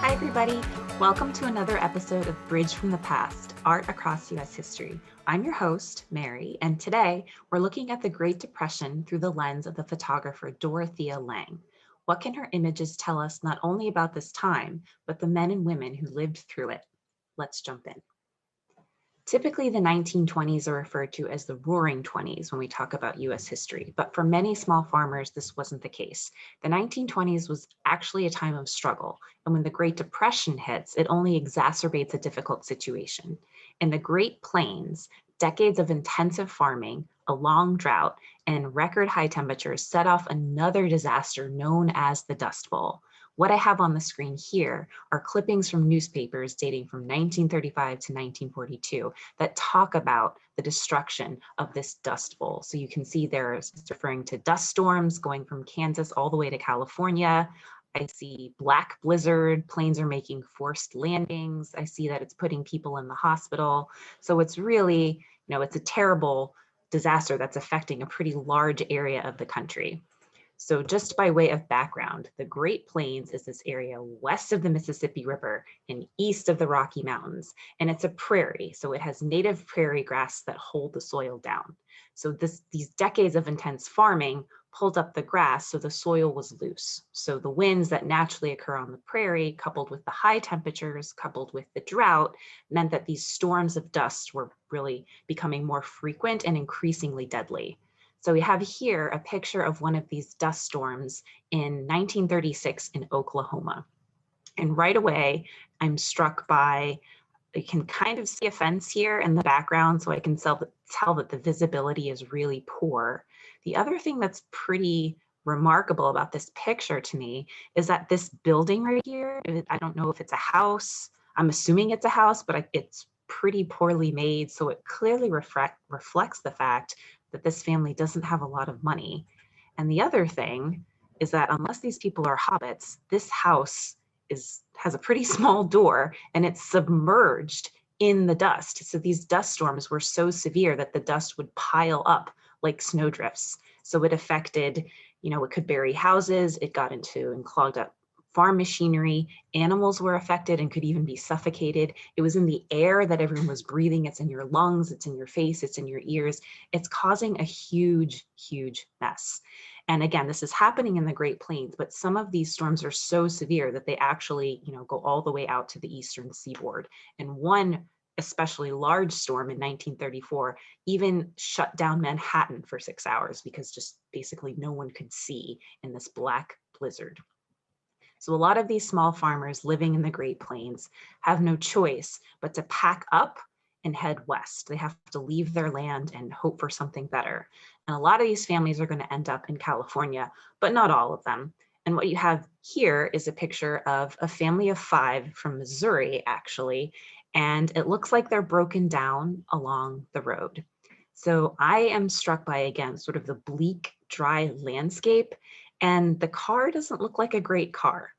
Hi, everybody. Welcome to another episode of Bridge from the Past, Art Across U.S. History. I'm your host, Mary, and today we're looking at the Great Depression through the lens of the photographer Dorothea Lange. What can her images tell us not only about this time, but the men and women who lived through it? Let's jump in. Typically, the 1920s are referred to as the Roaring Twenties when we talk about U.S. history, but for many small farmers, this wasn't the case. The 1920s was actually a time of struggle, and when the Great Depression hits, it only exacerbates a difficult situation. In the Great Plains, decades of intensive farming, a long drought, and record high temperatures set off another disaster known as the Dust Bowl. What I have on the screen here are clippings from newspapers dating from 1935 to 1942 that talk about the destruction of this Dust Bowl. So you can see it's referring to dust storms going from Kansas all the way to California. I see black blizzard, planes are making forced landings. I see that it's putting people in the hospital. So it's really, it's a terrible disaster that's affecting a pretty large area of the country. So just by way of background, the Great Plains is this area west of the Mississippi River and east of the Rocky Mountains, and it's a prairie. So it has native prairie grass that hold the soil down. So these decades of intense farming pulled up the grass so the soil was loose. So the winds that naturally occur on the prairie, coupled with the high temperatures, coupled with the drought, meant that these storms of dust were really becoming more frequent and increasingly deadly. So we have here a picture of one of these dust storms in 1936 in Oklahoma. And right away, I'm struck by, you can kind of see a fence here in the background, so I can tell that the visibility is really poor. The other thing that's pretty remarkable about this picture to me is that this building right here, I don't know if it's a house, I'm assuming it's a house, but it's pretty poorly made. So it clearly reflects the fact that this family doesn't have a lot of money. And the other thing is that unless these people are hobbits, this house has a pretty small door and it's submerged in the dust. So these dust storms were so severe that the dust would pile up like snowdrifts. So it affected, it could bury houses, it got into and clogged up farm machinery, animals were affected and could even be suffocated. It was in the air that everyone was breathing. It's in your lungs, it's in your face, it's in your ears. It's causing a huge, huge mess. And again, this is happening in the Great Plains, but some of these storms are so severe that they actually, go all the way out to the eastern seaboard. And one especially large storm in 1934 even shut down Manhattan for 6 hours because just basically no one could see in this black blizzard. So a lot of these small farmers living in the Great Plains have no choice but to pack up and head west. They have to leave their land and hope for something better. And a lot of these families are going to end up in California, but not all of them. And what you have here is a picture of a family of 5 from Missouri, actually, and it looks like they're broken down along the road. So I am struck by, again, sort of the bleak, dry landscape. And the car doesn't look like a great car.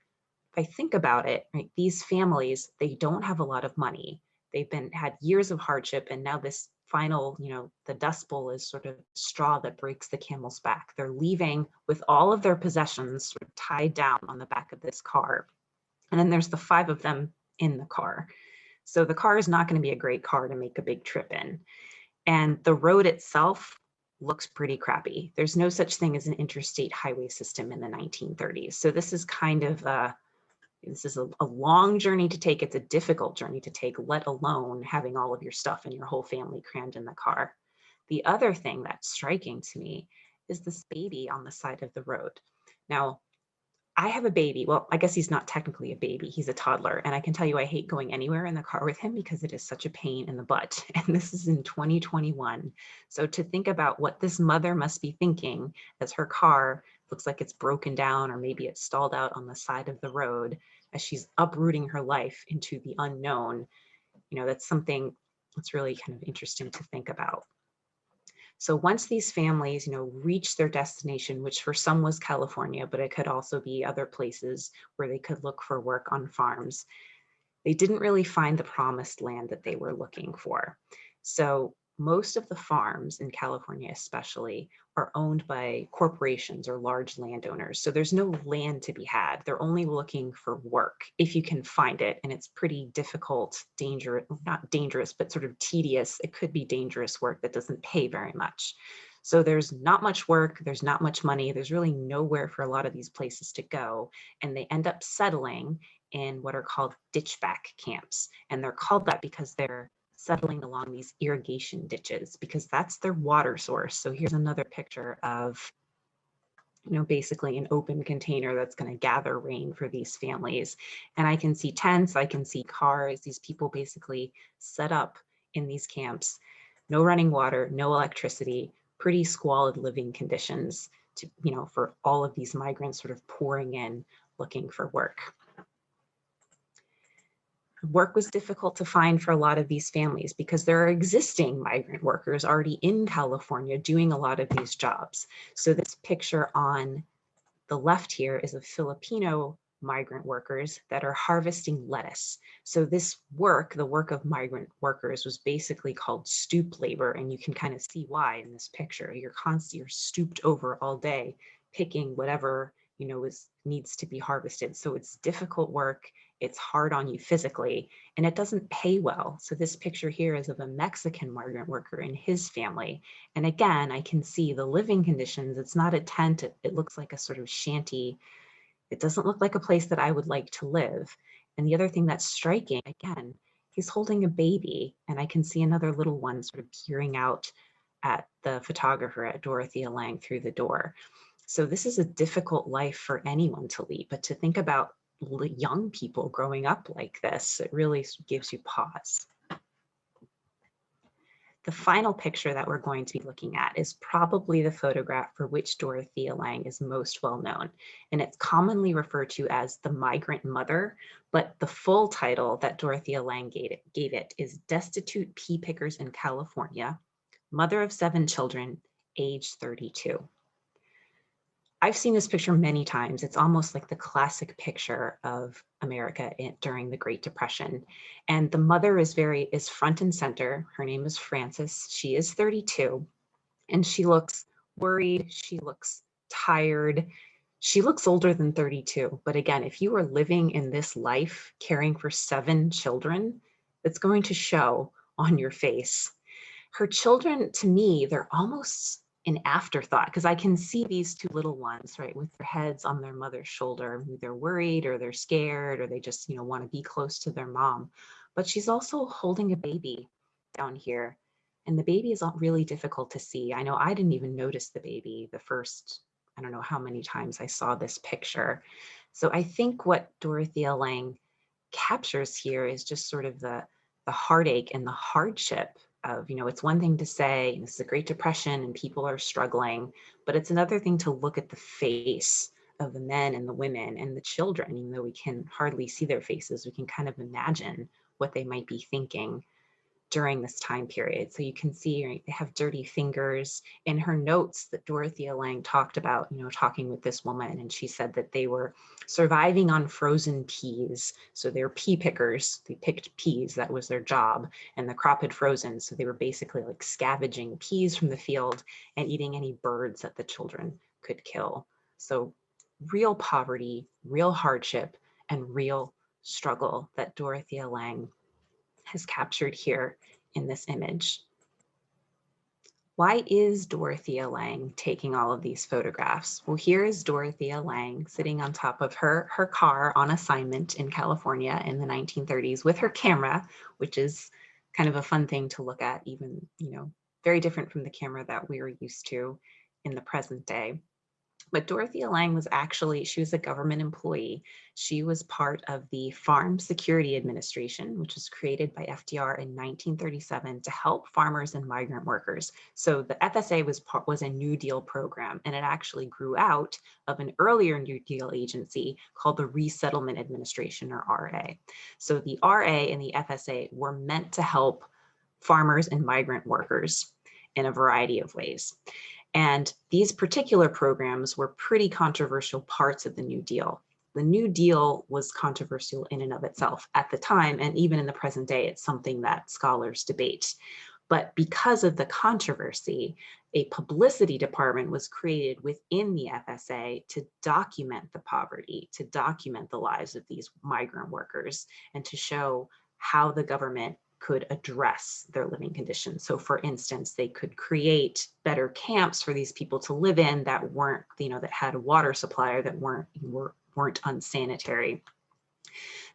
If I think about it, right, these families, they don't have a lot of money. They've had years of hardship, and now this final, the Dust Bowl is sort of straw that breaks the camel's back. They're leaving with all of their possessions sort of tied down on the back of this car. And then there's the 5 of them in the car. So the car is not going to be a great car to make a big trip in. And the road itself looks pretty crappy. There's no such thing as an interstate highway system in the 1930s. So this is kind of a long journey to take. It's a difficult journey to take, let alone having all of your stuff and your whole family crammed in the car. The other thing that's striking to me is this baby on the side of the road. Now, I have a baby. Well, I guess he's not technically a baby. He's a toddler. And I can tell you I hate going anywhere in the car with him because it is such a pain in the butt. And this is in 2021. So to think about what this mother must be thinking as her car looks like it's broken down, or maybe it's stalled out on the side of the road as she's uprooting her life into the unknown, that's something that's really kind of interesting to think about. So once these families, reach their destination, which for some was California, but it could also be other places where they could look for work on farms, they didn't really find the promised land that they were looking for. So most of the farms in California especially are owned by corporations or large landowners. So there's no land to be had. They're only looking for work if you can find it. And it's pretty difficult, not dangerous, but sort of tedious. It could be dangerous work that doesn't pay very much. So there's not much work, there's not much money, there's really nowhere for a lot of these places to go. And they end up settling in what are called ditchback camps. And they're called that because they're settling along these irrigation ditches because that's their water source. So here's another picture of, basically an open container that's going to gather rain for these families. And I can see tents, I can see cars. These people basically set up in these camps, no running water, no electricity, pretty squalid living conditions to, for all of these migrants sort of pouring in looking for work. Work was difficult to find for a lot of these families because there are existing migrant workers already in California doing a lot of these jobs. So this picture on the left here is of Filipino migrant workers that are harvesting lettuce. So this work, the work of migrant workers, was basically called stoop labor, and you can kind of see why in this picture. You're stooped over all day picking whatever needs to be harvested. So it's difficult work, it's hard on you physically, and it doesn't pay well. So this picture here is of a Mexican migrant worker and his family. And again, I can see the living conditions. It's not a tent, it looks like a sort of shanty. It doesn't look like a place that I would like to live. And the other thing that's striking, again, he's holding a baby, and I can see another little one sort of peering out at the photographer, at Dorothea Lange, through the door. So this is a difficult life for anyone to lead, but to think about young people growing up like this, it really gives you pause. The final picture that we're going to be looking at is probably the photograph for which Dorothea Lange is most well known, and it's commonly referred to as the Migrant Mother, but the full title that Dorothea Lange gave it is Destitute Pea Pickers in California, Mother of 7 Children, age 32. I've seen this picture many times. It's almost like the classic picture of America during the Great Depression. And the mother is front and center. Her name is Frances. She is 32, and she looks worried. She looks tired. She looks older than 32. But again, if you are living in this life, caring for 7 children, it's going to show on your face. Her children, to me, they're almost an afterthought, because I can see these 2 little ones, right, with their heads on their mother's shoulder. They're worried, or they're scared, or they just, want to be close to their mom. But she's also holding a baby down here, and the baby is really difficult to see. I know I didn't even notice the baby the first, I don't know how many times I saw this picture. So I think what Dorothea Lange captures here is just sort of the heartache and the hardship of, it's one thing to say this is a Great Depression and people are struggling, but it's another thing to look at the face of the men and the women and the children. Even though we can hardly see their faces, we can kind of imagine what they might be thinking during this time period. So you can see, right, they have dirty fingers. In her notes that Dorothea Lange talked about, talking with this woman, and she said that they were surviving on frozen peas. So they're pea pickers. They picked peas. That was their job. And the crop had frozen. So they were basically like scavenging peas from the field and eating any birds that the children could kill. So real poverty, real hardship, and real struggle that Dorothea Lange has captured here in this image. Why is Dorothea Lange taking all of these photographs? Well, here is Dorothea Lange sitting on top of her car on assignment in California in the 1930s with her camera, which is kind of a fun thing to look at, even, very different from the camera that we are used to in the present day. But Dorothea Lange she was a government employee. She was part of the Farm Security Administration, which was created by FDR in 1937 to help farmers and migrant workers. So the FSA was a New Deal program, and it actually grew out of an earlier New Deal agency called the Resettlement Administration, or RA. So the RA and the FSA were meant to help farmers and migrant workers in a variety of ways. And these particular programs were pretty controversial parts of the New Deal. The New Deal was controversial in and of itself at the time, and even in the present day, it's something that scholars debate. But because of the controversy, a publicity department was created within the FSA to document the poverty, to document the lives of these migrant workers, and to show how the government could address their living conditions. So for instance, they could create better camps for these people to live in that weren't, that had a water supply or that weren't unsanitary.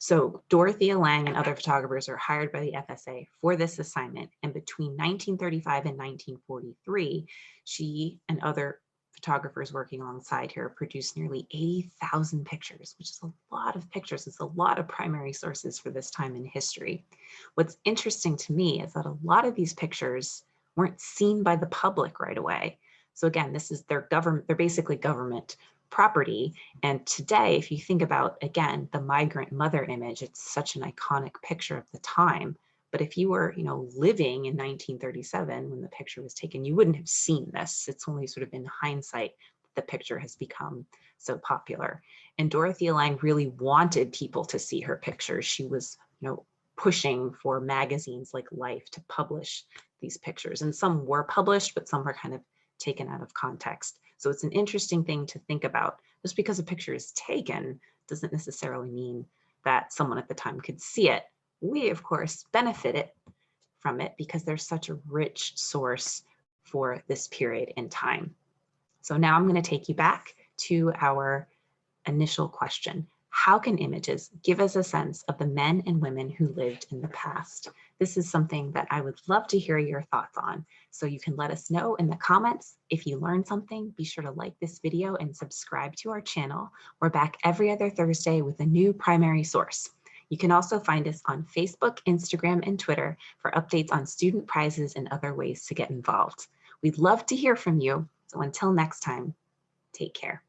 So Dorothea Lange and other photographers are hired by the FSA for this assignment. And between 1935 and 1943, she and other photographers working alongside her produced nearly 80,000 pictures, which is a lot of pictures. It's a lot of primary sources for this time in history. What's interesting to me is that a lot of these pictures weren't seen by the public right away. So again, this is their government, they're basically government property. And today, if you think about, again, the Migrant Mother image, it's such an iconic picture of the time. But if you were, living in 1937 when the picture was taken, you wouldn't have seen this. It's only sort of in hindsight that the picture has become so popular. And Dorothea Lange really wanted people to see her pictures. She was, pushing for magazines like Life to publish these pictures. And some were published, but some were kind of taken out of context. So it's an interesting thing to think about. Just because a picture is taken doesn't necessarily mean that someone at the time could see it. We, of course, benefited from it because there's such a rich source for this period in time. So now I'm going to take you back to our initial question. How can images give us a sense of the men and women who lived in the past? This is something that I would love to hear your thoughts on. So you can let us know in the comments. If you learned something, be sure to like this video and subscribe to our channel. We're back every other Thursday with a new primary source. You can also find us on Facebook, Instagram, and Twitter for updates on student prizes and other ways to get involved. We'd love to hear from you. So until next time, take care.